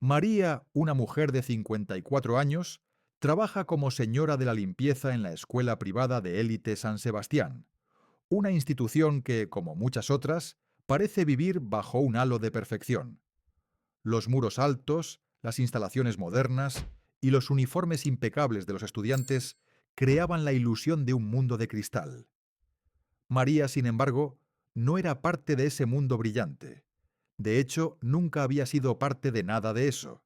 María, una mujer de 54 años, trabaja como señora de la limpieza en la escuela privada de élite San Sebastián, una institución que, como muchas otras, parece vivir bajo un halo de perfección. Los muros altos, las instalaciones modernas y los uniformes impecables de los estudiantes creaban la ilusión de un mundo de cristal. María, sin embargo, no era parte de ese mundo brillante. De hecho, nunca había sido parte de nada de eso.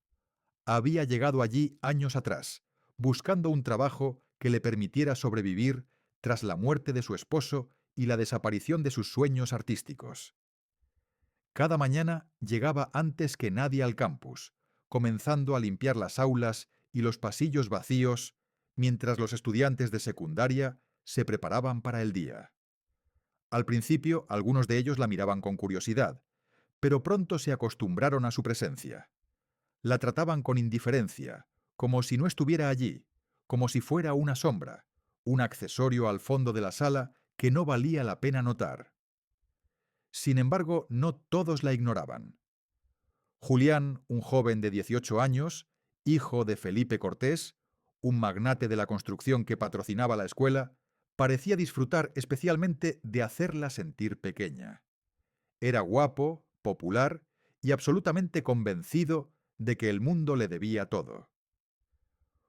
Había llegado allí años atrás, buscando un trabajo que le permitiera sobrevivir tras la muerte de su esposo y la desaparición de sus sueños artísticos. Cada mañana llegaba antes que nadie al campus, comenzando a limpiar las aulas y los pasillos vacíos mientras los estudiantes de secundaria se preparaban para el día. Al principio, algunos de ellos la miraban con curiosidad, pero pronto se acostumbraron a su presencia. La trataban con indiferencia, como si no estuviera allí, como si fuera una sombra, un accesorio al fondo de la sala que no valía la pena notar. Sin embargo, no todos la ignoraban. Julián, un joven de 18 años, hijo de Felipe Cortés, un magnate de la construcción que patrocinaba la escuela, parecía disfrutar especialmente de hacerla sentir pequeña. Era guapo, popular y absolutamente convencido de que el mundo le debía todo.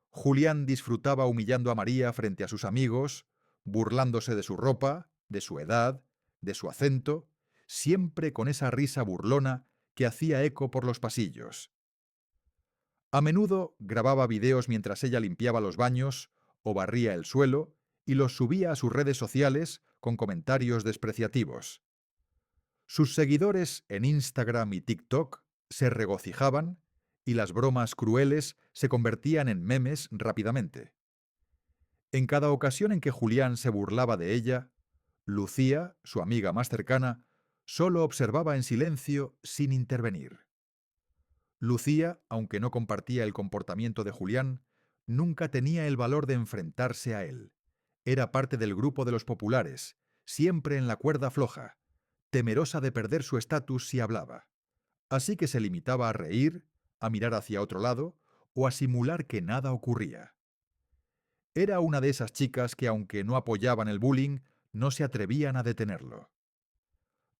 Julián disfrutaba humillando a María frente a sus amigos, burlándose de su ropa, de su edad, de su acento, siempre con esa risa burlona que hacía eco por los pasillos. A menudo grababa videos mientras ella limpiaba los baños o barría el suelo y los subía a sus redes sociales con comentarios despreciativos. Sus seguidores en Instagram y TikTok se regocijaban y las bromas crueles se convertían en memes rápidamente. En cada ocasión en que Julián se burlaba de ella, Lucía, su amiga más cercana, solo observaba en silencio sin intervenir. Lucía, aunque no compartía el comportamiento de Julián, nunca tenía el valor de enfrentarse a él. Era parte del grupo de los populares, siempre en la cuerda floja, temerosa de perder su estatus si hablaba. Así que se limitaba a reír, a mirar hacia otro lado o a simular que nada ocurría. Era una de esas chicas que, aunque no apoyaban el bullying, no se atrevían a detenerlo.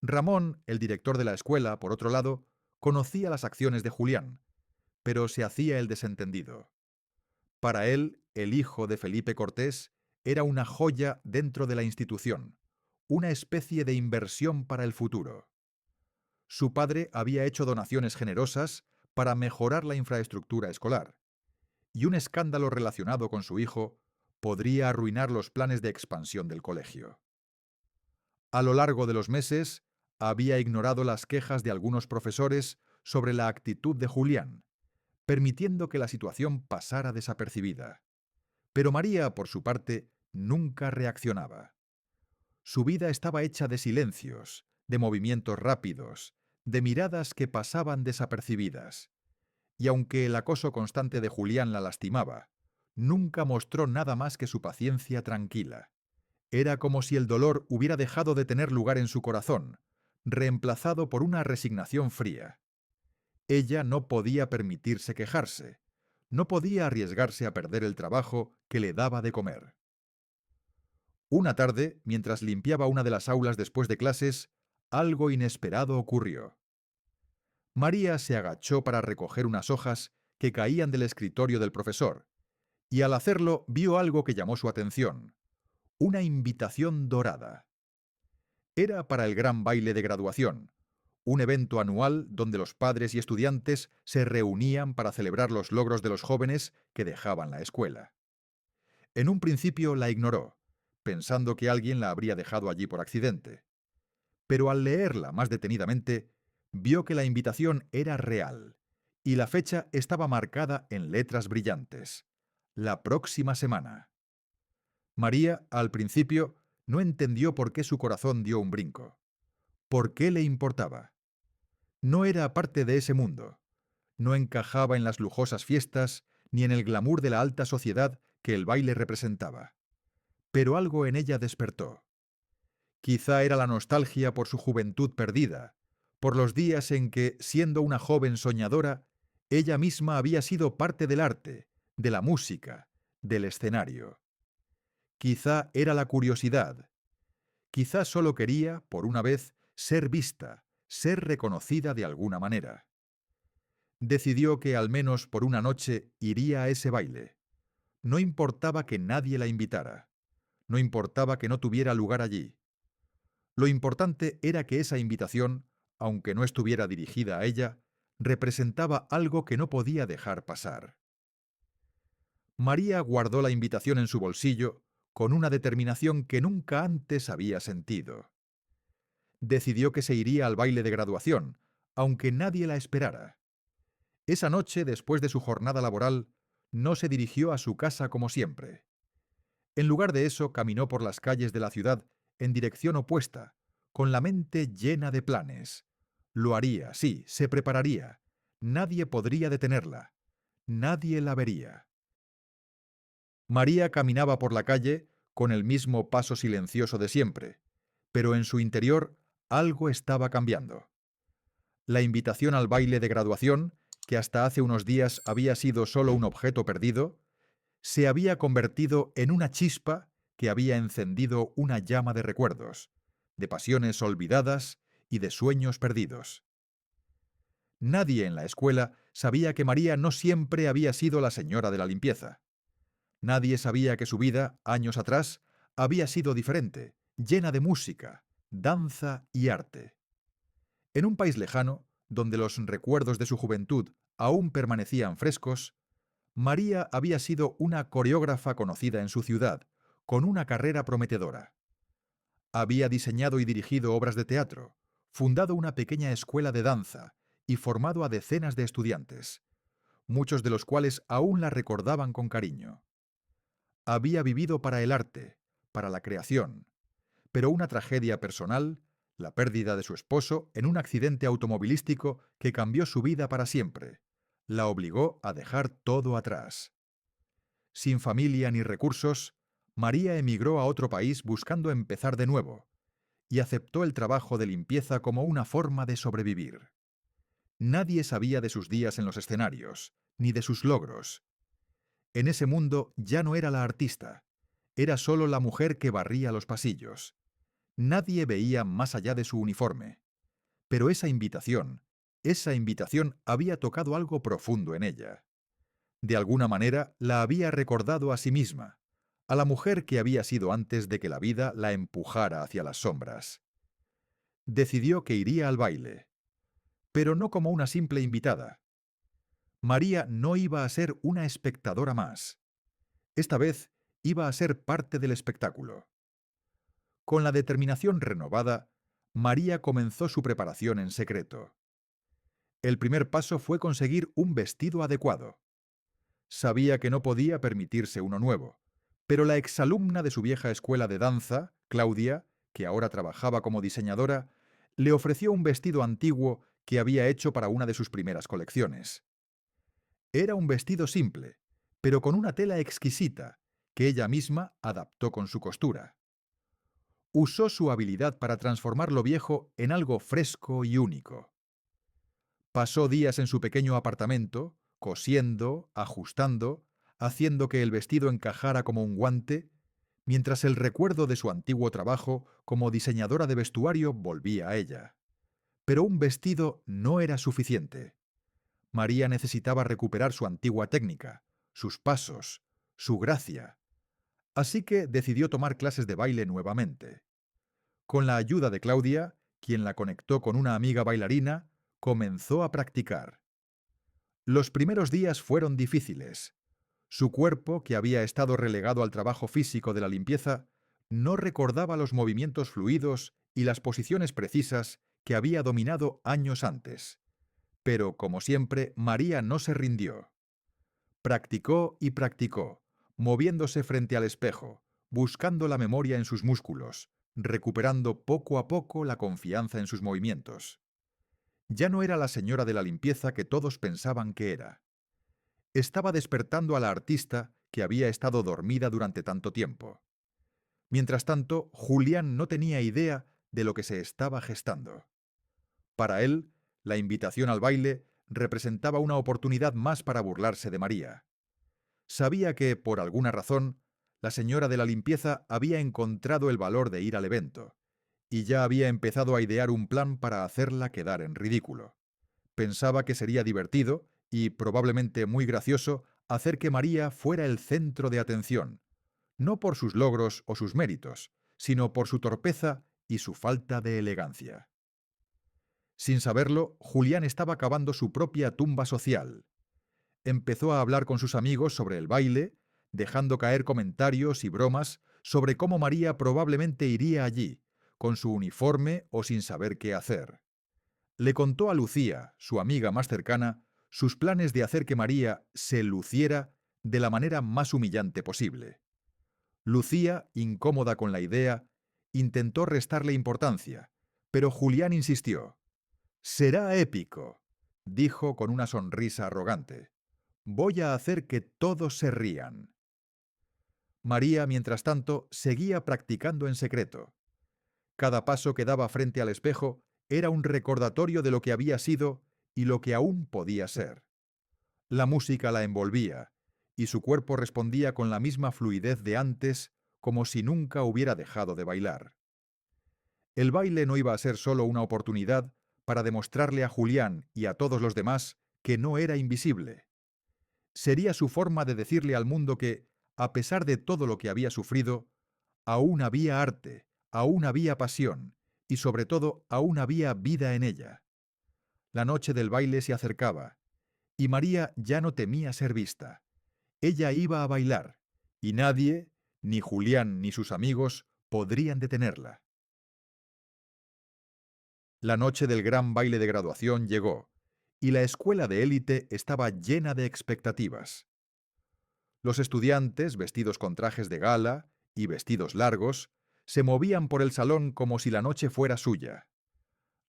Ramón, el director de la escuela, por otro lado, conocía las acciones de Julián, pero se hacía el desentendido. Para él, el hijo de Felipe Cortés era una joya dentro de la institución, una especie de inversión para el futuro. Su padre había hecho donaciones generosas para mejorar la infraestructura escolar, y un escándalo relacionado con su hijo podría arruinar los planes de expansión del colegio. A lo largo de los meses, había ignorado las quejas de algunos profesores sobre la actitud de Julián, permitiendo que la situación pasara desapercibida. Pero María, por su parte, nunca reaccionaba. Su vida estaba hecha de silencios, de movimientos rápidos, de miradas que pasaban desapercibidas. Y aunque el acoso constante de Julián la lastimaba, nunca mostró nada más que su paciencia tranquila. Era como si el dolor hubiera dejado de tener lugar en su corazón, reemplazado por una resignación fría. Ella no podía permitirse quejarse, no podía arriesgarse a perder el trabajo que le daba de comer. Una tarde, mientras limpiaba una de las aulas después de clases, algo inesperado ocurrió. María se agachó para recoger unas hojas que caían del escritorio del profesor, y al hacerlo vio algo que llamó su atención: una invitación dorada. Era para el gran baile de graduación, un evento anual donde los padres y estudiantes se reunían para celebrar los logros de los jóvenes que dejaban la escuela. En un principio la ignoró, pensando que alguien la habría dejado allí por accidente. Pero al leerla más detenidamente, vio que la invitación era real, y la fecha estaba marcada en letras brillantes: la próxima semana. María, al principio, no entendió por qué su corazón dio un brinco. ¿Por qué le importaba? No era parte de ese mundo. No encajaba en las lujosas fiestas ni en el glamour de la alta sociedad que el baile representaba. Pero algo en ella despertó. Quizá era la nostalgia por su juventud perdida, por los días en que, siendo una joven soñadora, Ella misma había sido parte del arte, de la música, del escenario. Quizá era la curiosidad. Quizá solo quería, por una vez, ser vista, ser reconocida de alguna manera. Decidió que al menos por una noche iría a ese baile. No importaba que nadie la invitara. No importaba que no tuviera lugar allí. Lo importante era que esa invitación, aunque no estuviera dirigida a ella, representaba algo que no podía dejar pasar. María guardó la invitación en su bolsillo con una determinación que nunca antes había sentido. Decidió que se iría al baile de graduación, aunque nadie la esperara. Esa noche, después de su jornada laboral, no se dirigió a su casa como siempre. En lugar de eso, caminó por las calles de la ciudad en dirección opuesta, con la mente llena de planes. Lo haría, sí, se prepararía. Nadie podría detenerla. Nadie la vería. María caminaba por la calle con el mismo paso silencioso de siempre, pero en su interior algo estaba cambiando. La invitación al baile de graduación, que hasta hace unos días había sido solo un objeto perdido, se había convertido en una chispa que había encendido una llama de recuerdos, de pasiones olvidadas y de sueños perdidos. Nadie en la escuela sabía que María no siempre había sido la señora de la limpieza. Nadie sabía que su vida, años atrás, había sido diferente, llena de música, danza y arte. En un país lejano, donde los recuerdos de su juventud aún permanecían frescos, María había sido una coreógrafa conocida en su ciudad, con una carrera prometedora. Había diseñado y dirigido obras de teatro, fundado una pequeña escuela de danza y formado a decenas de estudiantes, muchos de los cuales aún la recordaban con cariño. Había vivido para el arte, para la creación, pero una tragedia personal, la pérdida de su esposo en un accidente automovilístico que cambió su vida para siempre, la obligó a dejar todo atrás. Sin familia ni recursos, María emigró a otro país buscando empezar de nuevo, y aceptó el trabajo de limpieza como una forma de sobrevivir. Nadie sabía de sus días en los escenarios, ni de sus logros. En ese mundo ya no era la artista, era solo la mujer que barría los pasillos. Nadie veía más allá de su uniforme. Pero esa invitación había tocado algo profundo en ella. De alguna manera la había recordado a sí misma, a la mujer que había sido antes de que la vida la empujara hacia las sombras. Decidió que iría al baile, pero no como una simple invitada. María no iba a ser una espectadora más. Esta vez iba a ser parte del espectáculo. Con la determinación renovada, María comenzó su preparación en secreto. El primer paso fue conseguir un vestido adecuado. Sabía que no podía permitirse uno nuevo, pero la exalumna de su vieja escuela de danza, Claudia, que ahora trabajaba como diseñadora, le ofreció un vestido antiguo que había hecho para una de sus primeras colecciones. Era un vestido simple, pero con una tela exquisita, que ella misma adaptó con su costura. Usó su habilidad para transformar lo viejo en algo fresco y único. Pasó días en su pequeño apartamento, cosiendo, ajustando, haciendo que el vestido encajara como un guante, mientras el recuerdo de su antiguo trabajo como diseñadora de vestuario volvía a ella. Pero un vestido no era suficiente. María necesitaba recuperar su antigua técnica, sus pasos, su gracia. Así que decidió tomar clases de baile nuevamente. Con la ayuda de Claudia, quien la conectó con una amiga bailarina, comenzó a practicar. Los primeros días fueron difíciles. Su cuerpo, que había estado relegado al trabajo físico de la limpieza, no recordaba los movimientos fluidos y las posiciones precisas que había dominado años antes. Pero, como siempre, María no se rindió. Practicó y practicó, moviéndose frente al espejo, buscando la memoria en sus músculos, recuperando poco a poco la confianza en sus movimientos. Ya no era la señora de la limpieza que todos pensaban que era. Estaba despertando a la artista que había estado dormida durante tanto tiempo. Mientras tanto, Julián no tenía idea de lo que se estaba gestando. Para él, la invitación al baile representaba una oportunidad más para burlarse de María. Sabía que, por alguna razón, la señora de la limpieza había encontrado el valor de ir al evento, y ya había empezado a idear un plan para hacerla quedar en ridículo. Pensaba que sería divertido y probablemente muy gracioso hacer que María fuera el centro de atención, no por sus logros o sus méritos, sino por su torpeza y su falta de elegancia. Sin saberlo, Julián estaba cavando su propia tumba social. Empezó a hablar con sus amigos sobre el baile, dejando caer comentarios y bromas sobre cómo María probablemente iría allí, con su uniforme o sin saber qué hacer. Le contó a Lucía, su amiga más cercana, sus planes de hacer que María se luciera de la manera más humillante posible. Lucía, incómoda con la idea, intentó restarle importancia, pero Julián insistió. «Será épico», dijo con una sonrisa arrogante. «Voy a hacer que todos se rían». María, mientras tanto, seguía practicando en secreto. Cada paso que daba frente al espejo era un recordatorio de lo que había sido y lo que aún podía ser. La música la envolvía, y su cuerpo respondía con la misma fluidez de antes, como si nunca hubiera dejado de bailar. El baile no iba a ser solo una oportunidad para demostrarle a Julián y a todos los demás que no era invisible. Sería su forma de decirle al mundo que, a pesar de todo lo que había sufrido, aún había arte, aún había pasión, y sobre todo aún había vida en ella. La noche del baile se acercaba, y María ya no temía ser vista. Ella iba a bailar, y nadie, ni Julián ni sus amigos, podrían detenerla. La noche del gran baile de graduación llegó, y la escuela de élite estaba llena de expectativas. Los estudiantes, vestidos con trajes de gala y vestidos largos, se movían por el salón como si la noche fuera suya.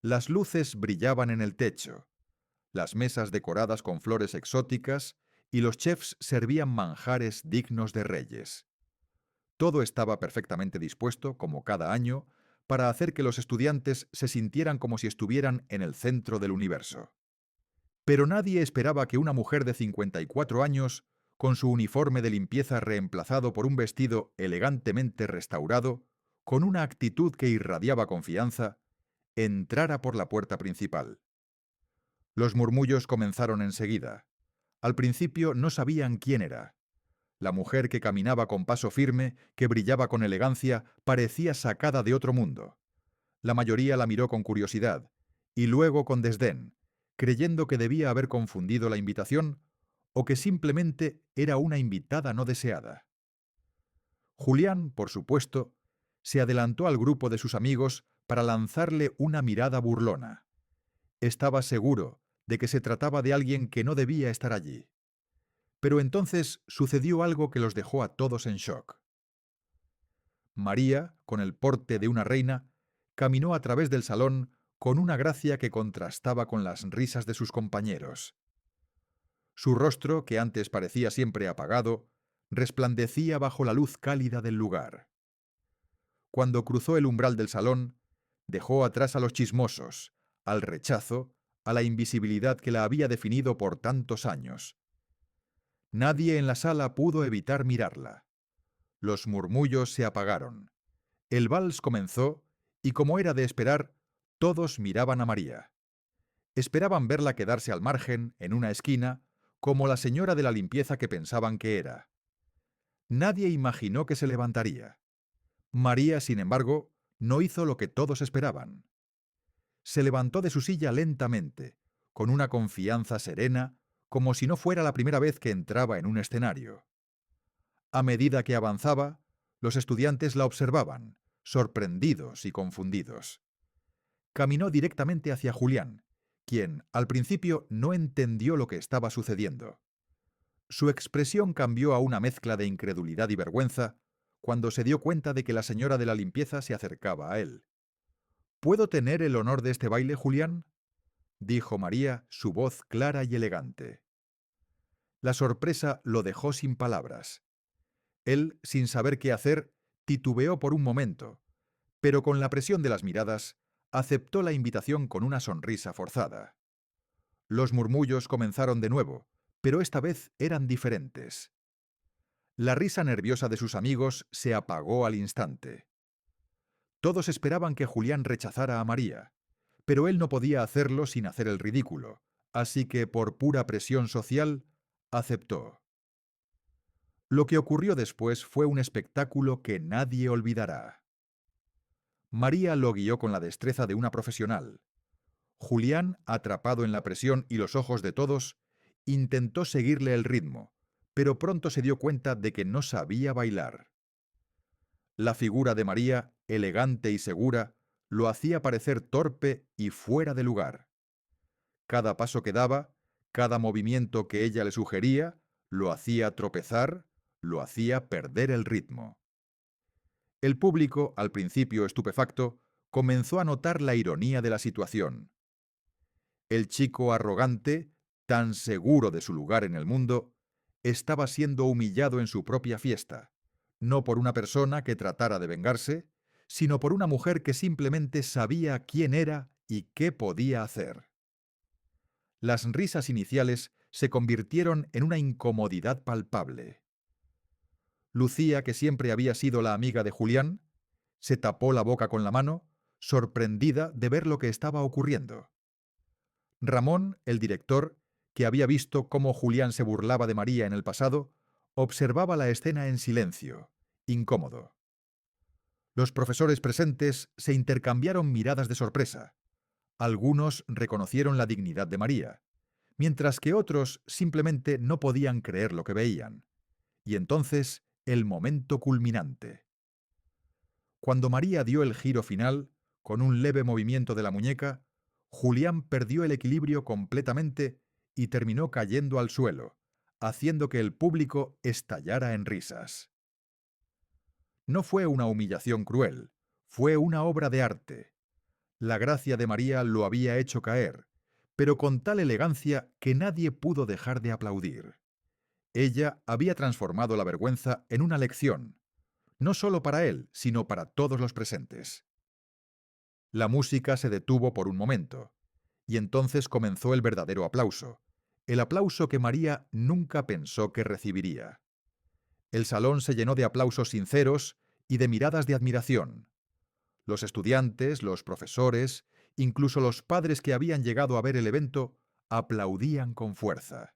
Las luces brillaban en el techo, las mesas decoradas con flores exóticas y los chefs servían manjares dignos de reyes. Todo estaba perfectamente dispuesto, como cada año, para hacer que los estudiantes se sintieran como si estuvieran en el centro del universo. Pero nadie esperaba que una mujer de 54 años, con su uniforme de limpieza reemplazado por un vestido elegantemente restaurado, con una actitud que irradiaba confianza, entrara por la puerta principal. Los murmullos comenzaron enseguida. Al principio no sabían quién era. La mujer que caminaba con paso firme, que brillaba con elegancia, parecía sacada de otro mundo. La mayoría la miró con curiosidad, y luego con desdén, creyendo que debía haber confundido la invitación o que simplemente era una invitada no deseada. Julián, por supuesto, se adelantó al grupo de sus amigos para lanzarle una mirada burlona. Estaba seguro de que se trataba de alguien que no debía estar allí. Pero entonces sucedió algo que los dejó a todos en shock. María, con el porte de una reina, caminó a través del salón con una gracia que contrastaba con las risas de sus compañeros. Su rostro, que antes parecía siempre apagado, resplandecía bajo la luz cálida del lugar. Cuando cruzó el umbral del salón, dejó atrás a los chismosos, al rechazo, a la invisibilidad que la había definido por tantos años. Nadie en la sala pudo evitar mirarla. Los murmullos se apagaron. El vals comenzó y, como era de esperar, todos miraban a María. Esperaban verla quedarse al margen, en una esquina, como la señora de la limpieza que pensaban que era. Nadie imaginó que se levantaría. María, sin embargo, no hizo lo que todos esperaban. Se levantó de su silla lentamente, con una confianza serena, como si no fuera la primera vez que entraba en un escenario. A medida que avanzaba, los estudiantes la observaban, sorprendidos y confundidos. Caminó directamente hacia Julián, quien, al principio, no entendió lo que estaba sucediendo. Su expresión cambió a una mezcla de incredulidad y vergüenza cuando se dio cuenta de que la señora de la limpieza se acercaba a él. «¿Puedo tener el honor de este baile, Julián?», dijo María, su voz clara y elegante. La sorpresa lo dejó sin palabras. Él, sin saber qué hacer, titubeó por un momento, pero con la presión de las miradas, aceptó la invitación con una sonrisa forzada. Los murmullos comenzaron de nuevo, pero esta vez eran diferentes. La risa nerviosa de sus amigos se apagó al instante. Todos esperaban que Julián rechazara a María, pero él no podía hacerlo sin hacer el ridículo, así que por pura presión social, aceptó. Lo que ocurrió después fue un espectáculo que nadie olvidará. María lo guió con la destreza de una profesional. Julián, atrapado en la presión y los ojos de todos, intentó seguirle el ritmo, pero pronto se dio cuenta de que no sabía bailar. La figura de María, elegante y segura, lo hacía parecer torpe y fuera de lugar. Cada paso que daba, cada movimiento que ella le sugería, lo hacía tropezar, lo hacía perder el ritmo. El público, al principio estupefacto, comenzó a notar la ironía de la situación. El chico arrogante, tan seguro de su lugar en el mundo, estaba siendo humillado en su propia fiesta, no por una persona que tratara de vengarse, sino por una mujer que simplemente sabía quién era y qué podía hacer. Las risas iniciales se convirtieron en una incomodidad palpable. Lucía, que siempre había sido la amiga de Julián, se tapó la boca con la mano, sorprendida de ver lo que estaba ocurriendo. Ramón, el director, que había visto cómo Julián se burlaba de María en el pasado, observaba la escena en silencio, incómodo. Los profesores presentes se intercambiaron miradas de sorpresa. Algunos reconocieron la dignidad de María, mientras que otros simplemente no podían creer lo que veían. Y entonces, el momento culminante. Cuando María dio el giro final, con un leve movimiento de la muñeca, Julián perdió el equilibrio completamente y terminó cayendo al suelo, haciendo que el público estallara en risas. No fue una humillación cruel, fue una obra de arte. La gracia de María lo había hecho caer, pero con tal elegancia que nadie pudo dejar de aplaudir. Ella había transformado la vergüenza en una lección, no solo para él, sino para todos los presentes. La música se detuvo por un momento, y entonces comenzó el verdadero aplauso, el aplauso que María nunca pensó que recibiría. El salón se llenó de aplausos sinceros y de miradas de admiración. Los estudiantes, los profesores, incluso los padres que habían llegado a ver el evento, aplaudían con fuerza.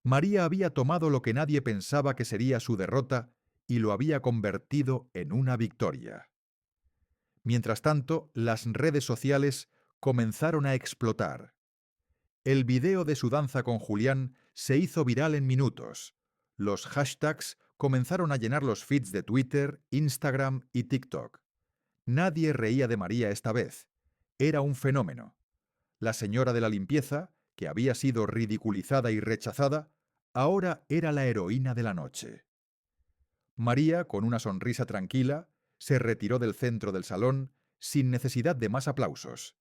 María había tomado lo que nadie pensaba que sería su derrota y lo había convertido en una victoria. Mientras tanto, las redes sociales comenzaron a explotar. El video de su danza con Julián se hizo viral en minutos. Los hashtags comenzaron a llenar los feeds de Twitter, Instagram y TikTok. Nadie reía de María esta vez. Era un fenómeno. La señora de la limpieza, que había sido ridiculizada y rechazada, ahora era la heroína de la noche. María, con una sonrisa tranquila, se retiró del centro del salón sin necesidad de más aplausos.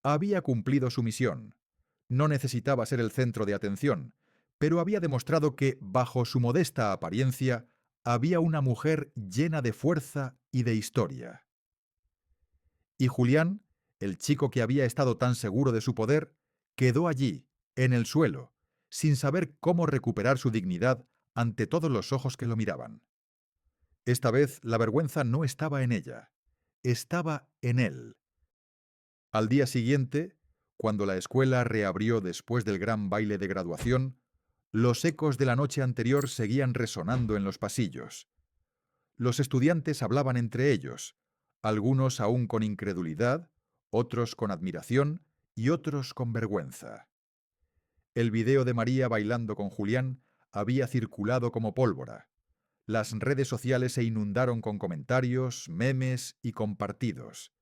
Había cumplido su misión. No necesitaba ser el centro de atención, pero había demostrado que, bajo su modesta apariencia, había una mujer llena de fuerza y de historia. Y Julián, el chico que había estado tan seguro de su poder, quedó allí, en el suelo, sin saber cómo recuperar su dignidad ante todos los ojos que lo miraban. Esta vez la vergüenza no estaba en ella, estaba en él. Al día siguiente, cuando la escuela reabrió después del gran baile de graduación, los ecos de la noche anterior seguían resonando en los pasillos. Los estudiantes hablaban entre ellos, algunos aún con incredulidad, otros con admiración y otros con vergüenza. El video de María bailando con Julián había circulado como pólvora. Las redes sociales se inundaron con comentarios, memes y compartidos.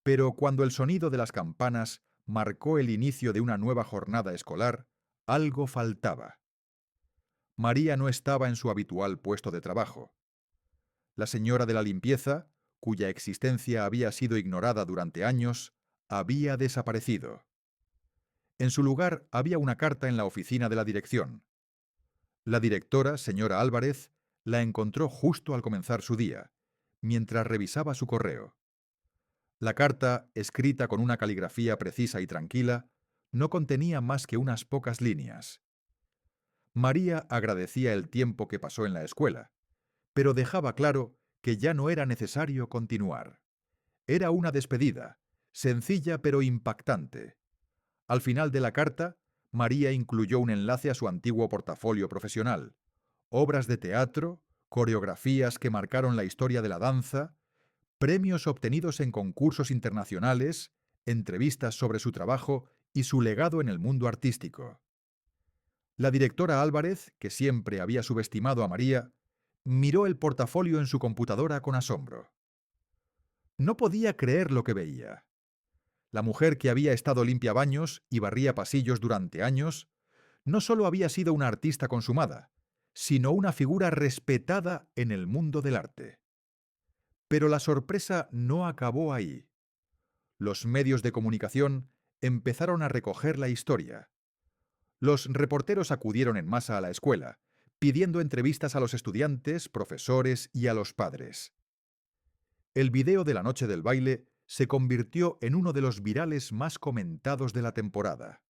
Pero cuando el sonido de las campanas marcó el inicio de una nueva jornada escolar, algo faltaba. María no estaba en su habitual puesto de trabajo. La señora de la limpieza, cuya existencia había sido ignorada durante años, había desaparecido. En su lugar había una carta en la oficina de la dirección. La directora, señora Álvarez, la encontró justo al comenzar su día, mientras revisaba su correo. La carta, escrita con una caligrafía precisa y tranquila, no contenía más que unas pocas líneas. María agradecía el tiempo que pasó en la escuela, pero dejaba claro que ya no era necesario continuar. Era una despedida, sencilla pero impactante. Al final de la carta, María incluyó un enlace a su antiguo portafolio profesional, obras de teatro, coreografías que marcaron la historia de la danza, premios obtenidos en concursos internacionales, entrevistas sobre su trabajo y su legado en el mundo artístico. La directora Álvarez, que siempre había subestimado a María, miró el portafolio en su computadora con asombro. No podía creer lo que veía. La mujer que había estado limpiabaños y barría pasillos durante años, no solo había sido una artista consumada, sino una figura respetada en el mundo del arte. Pero la sorpresa no acabó ahí. Los medios de comunicación empezaron a recoger la historia. Los reporteros acudieron en masa a la escuela, pidiendo entrevistas a los estudiantes, profesores y a los padres. El video de la noche del baile se convirtió en uno de los virales más comentados de la temporada.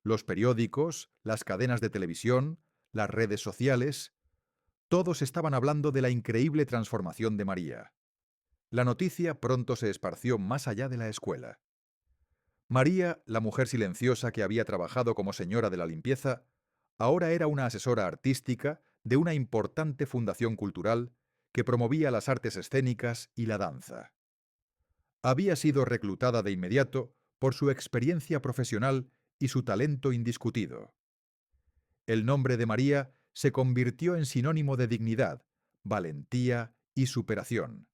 Los periódicos, las cadenas de televisión, las redes sociales, todos estaban hablando de la increíble transformación de María. La noticia pronto se esparció más allá de la escuela. María, la mujer silenciosa que había trabajado como señora de la limpieza, ahora era una asesora artística de una importante fundación cultural que promovía las artes escénicas y la danza. Había sido reclutada de inmediato por su experiencia profesional y su talento indiscutido. El nombre de María se convirtió en sinónimo de dignidad, valentía y superación.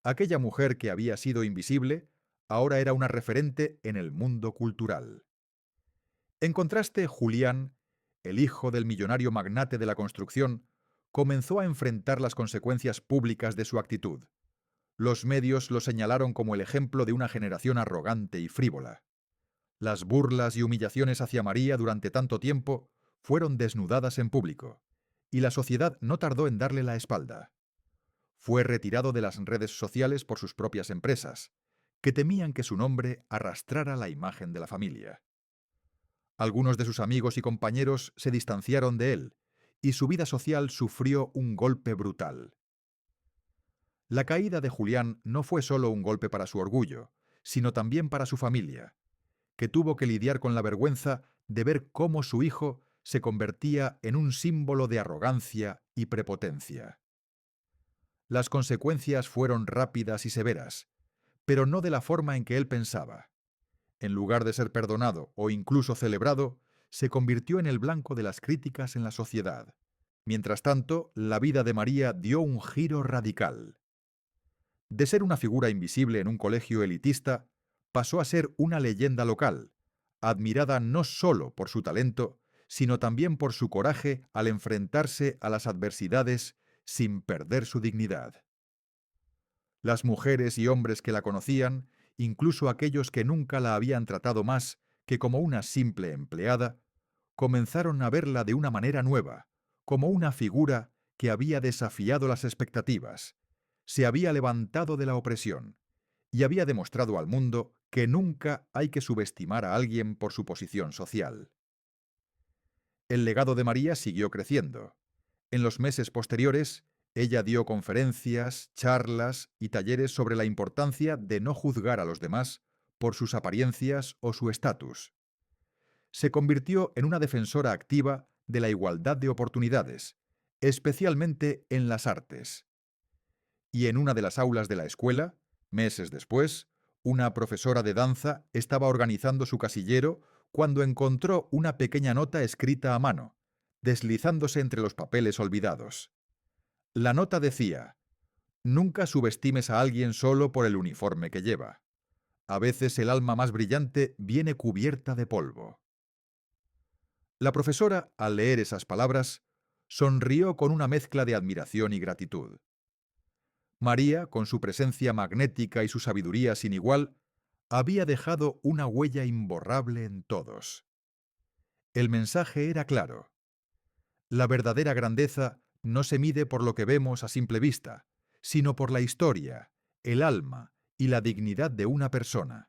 Aquella mujer que había sido invisible, ahora era una referente en el mundo cultural. En contraste, Julián, el hijo del millonario magnate de la construcción, comenzó a enfrentar las consecuencias públicas de su actitud. Los medios lo señalaron como el ejemplo de una generación arrogante y frívola. Las burlas y humillaciones hacia María durante tanto tiempo fueron desnudadas en público, y la sociedad no tardó en darle la espalda. Fue retirado de las redes sociales por sus propias empresas, que temían que su nombre arrastrara la imagen de la familia. Algunos de sus amigos y compañeros se distanciaron de él, y su vida social sufrió un golpe brutal. La caída de Julián no fue solo un golpe para su orgullo, sino también para su familia, que tuvo que lidiar con la vergüenza de ver cómo su hijo se convertía en un símbolo de arrogancia y prepotencia. Las consecuencias fueron rápidas y severas, pero no de la forma en que él pensaba. En lugar de ser perdonado o incluso celebrado, se convirtió en el blanco de las críticas en la sociedad. Mientras tanto, la vida de María dio un giro radical. De ser una figura invisible en un colegio elitista, pasó a ser una leyenda local, admirada no solo por su talento, sino también por su coraje al enfrentarse a las adversidades sin perder su dignidad. Las mujeres y hombres que la conocían, incluso aquellos que nunca la habían tratado más que como una simple empleada, comenzaron a verla de una manera nueva, como una figura que había desafiado las expectativas, se había levantado de la opresión y había demostrado al mundo que nunca hay que subestimar a alguien por su posición social. El legado de María siguió creciendo. En los meses posteriores, ella dio conferencias, charlas y talleres sobre la importancia de no juzgar a los demás por sus apariencias o su estatus. Se convirtió en una defensora activa de la igualdad de oportunidades, especialmente en las artes. Y en una de las aulas de la escuela, meses después, una profesora de danza estaba organizando su casillero cuando encontró una pequeña nota escrita a mano, deslizándose entre los papeles olvidados. La nota decía: «Nunca subestimes a alguien solo por el uniforme que lleva. A veces el alma más brillante viene cubierta de polvo». La profesora, al leer esas palabras, sonrió con una mezcla de admiración y gratitud. María, con su presencia magnética y su sabiduría sin igual, había dejado una huella imborrable en todos. El mensaje era claro. La verdadera grandeza no se mide por lo que vemos a simple vista, sino por la historia, el alma y la dignidad de una persona.